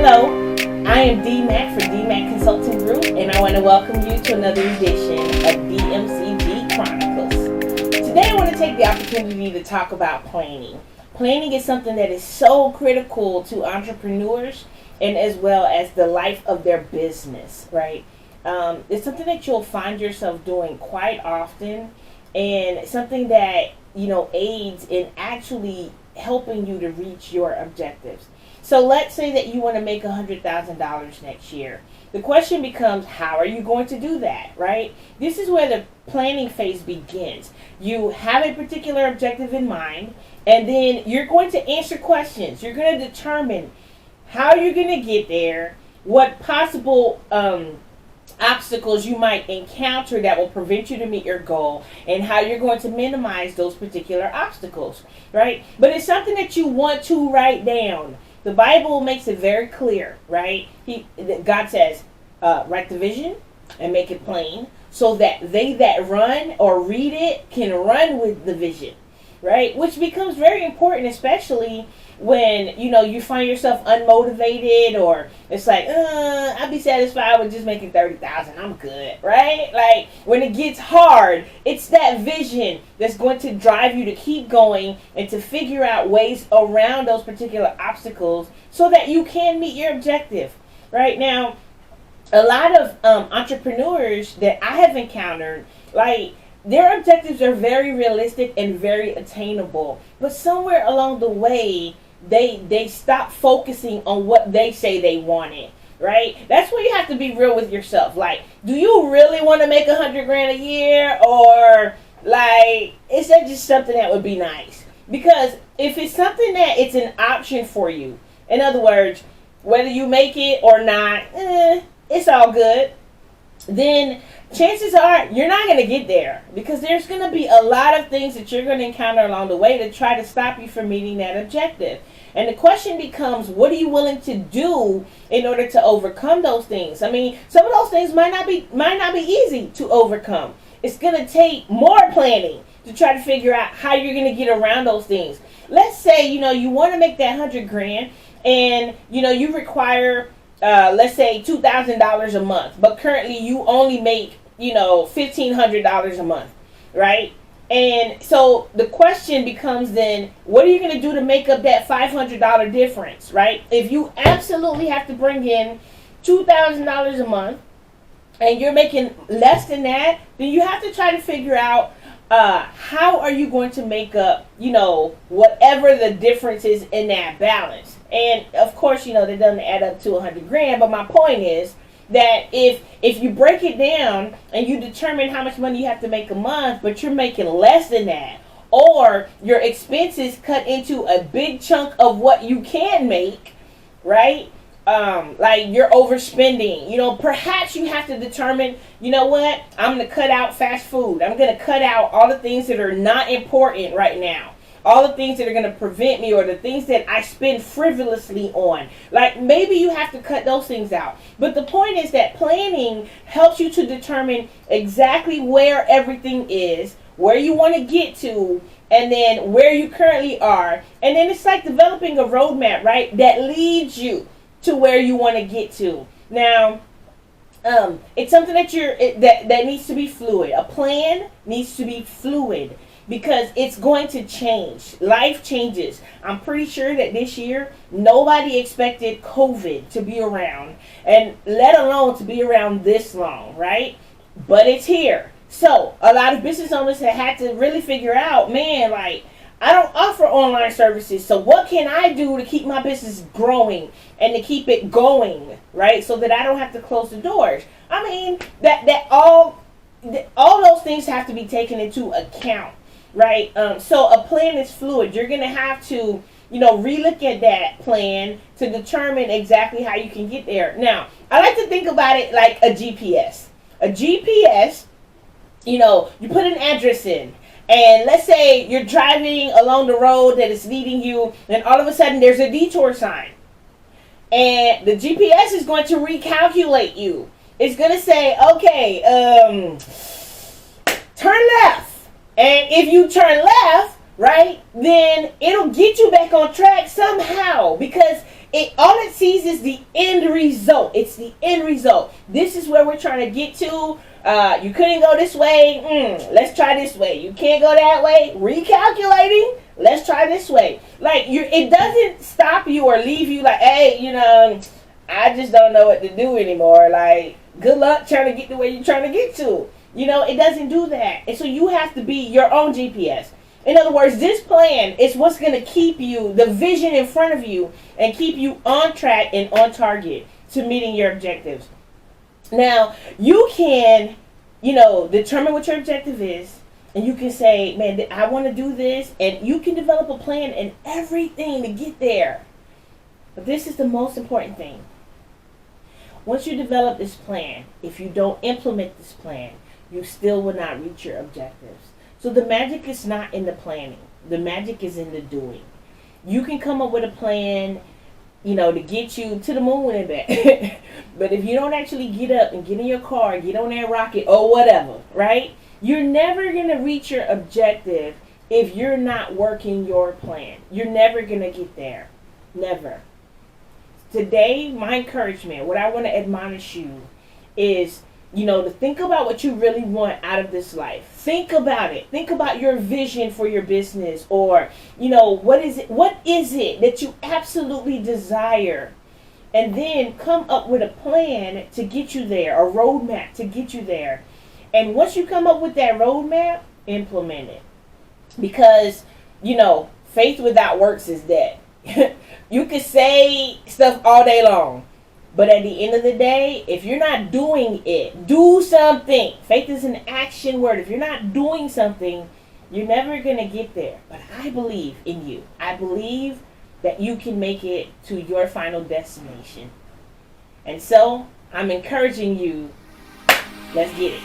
Hello, I am D-Mac for D-Mac Consulting Group, and I want to welcome you to another edition of DMCG Chronicles. Today I want to take the opportunity to talk about planning. Planning is something that is so critical to entrepreneurs and as well as the life of their business, right? It's something that you'll find yourself doing quite often, and something that, aids in actually helping you to reach your objectives. So let's say that you want to make $100,000 next year. The question becomes, how are you going to do that, right? This is where the planning phase begins. You have a particular objective in mind, and then you're going to answer questions. You're going to determine how you're going to get there, what possible obstacles you might encounter that will prevent you to meet your goal, and how you're going to minimize those particular obstacles, right? But it's something that you want to write down. The Bible makes it very clear, right? God says, write the vision and make it plain so that they that run or read it can run with the vision, right? Which becomes very important, especially when, you find yourself unmotivated, or it's like, I'd be satisfied with just making $30,000. I'm good, right? Like, when it gets hard, it's that vision that's going to drive you to keep going and to figure out ways around those particular obstacles so that you can meet your objective, right? Now, a lot of entrepreneurs that I have encountered, like, their objectives are very realistic and very attainable, but somewhere along the way, they stop focusing on what they say they wanted, right? That's where you have to be real with yourself. Like, do you really want to make $100,000 a year, or like, is that just something that would be nice? Because if it's something that it's an option for you, in other words, whether you make it or not, it's all good, then chances are you're not going to get there, because there's going to be a lot of things that you're going to encounter along the way to try to stop you from meeting that objective. And the question becomes, what are you willing to do in order to overcome those things? I mean, some of those things might not be easy to overcome. It's going to take more planning to try to figure out how you're going to get around those things. Let's say, you want to make that $100,000, and you require let's say $2,000 a month, but currently you only make, $1,500 a month, right? And so the question becomes then, what are you going to do to make up that $500 difference, right? If you absolutely have to bring in $2,000 a month and you're making less than that, then you have to try to figure out how are you going to make up, whatever the difference is in that balance. And of course, that doesn't add up to $100,000. But my point is that if you break it down and you determine how much money you have to make a month, but you're making less than that, or your expenses cut into a big chunk of what you can make, right? Like you're overspending, perhaps you have to determine, what, I'm going to cut out fast food. I'm going to cut out all the things that are not important right now. All the things that are going to prevent me, or the things that I spend frivolously on. Like, maybe you have to cut those things out. But the point is that planning helps you to determine exactly where everything is, where you want to get to, and then where you currently are. And then it's like developing a roadmap, right, that leads you to where you want to get to. Now, it's something that that needs to be fluid. A plan needs to be fluid, because it's going to change. Life changes. I'm pretty sure that this year, nobody expected COVID to be around, and let alone to be around this long, right? But it's here. So a lot of business owners have had to really figure out, man, like, I don't offer online services, so what can I do to keep my business growing and to keep it going, right? So that I don't have to close the doors. I mean, that all those things have to be taken into account. Right, so a plan is fluid. You're going to have to, relook at that plan to determine exactly how you can get there. Now, I like to think about it like a GPS. A GPS, you put an address in, and let's say you're driving along the road that is leading you, and all of a sudden there's a detour sign. And the GPS is going to recalculate you. It's going to say, okay, turn left. And if you turn left, right, then it'll get you back on track somehow, because all it sees is the end result. It's the end result. This is where we're trying to get to. You couldn't go this way. Let's try this way. You can't go that way. Recalculating. Let's try this way. Like it doesn't stop you or leave you like, hey, I just don't know what to do anymore. Like, good luck trying to get to where you're trying to get to. It doesn't do that. And so you have to be your own GPS. In other words, this plan is what's going to keep you, the vision in front of you, and keep you on track and on target to meeting your objectives. Now, you can, determine what your objective is, and you can say, man, I want to do this, and you can develop a plan and everything to get there. But this is the most important thing. Once you develop this plan, if you don't implement this plan, you still will not reach your objectives. So the magic is not in the planning. The magic is in the doing. You can come up with a plan, to get you to the moon and back. But if you don't actually get up and get in your car, get on that rocket or whatever, right? You're never going to reach your objective if you're not working your plan. You're never going to get there. Never. Today, my encouragement, what I want to admonish you is, to think about what you really want out of this life. Think about it. Think about your vision for your business, or, what is it that you absolutely desire? And then come up with a plan to get you there, a roadmap to get you there. And once you come up with that roadmap, implement it. Because, faith without works is dead. You can say stuff all day long, but at the end of the day, if you're not doing it, do something. Faith is an action word. If you're not doing something, you're never going to get there. But I believe in you. I believe that you can make it to your final destination. And so, I'm encouraging you, let's get it.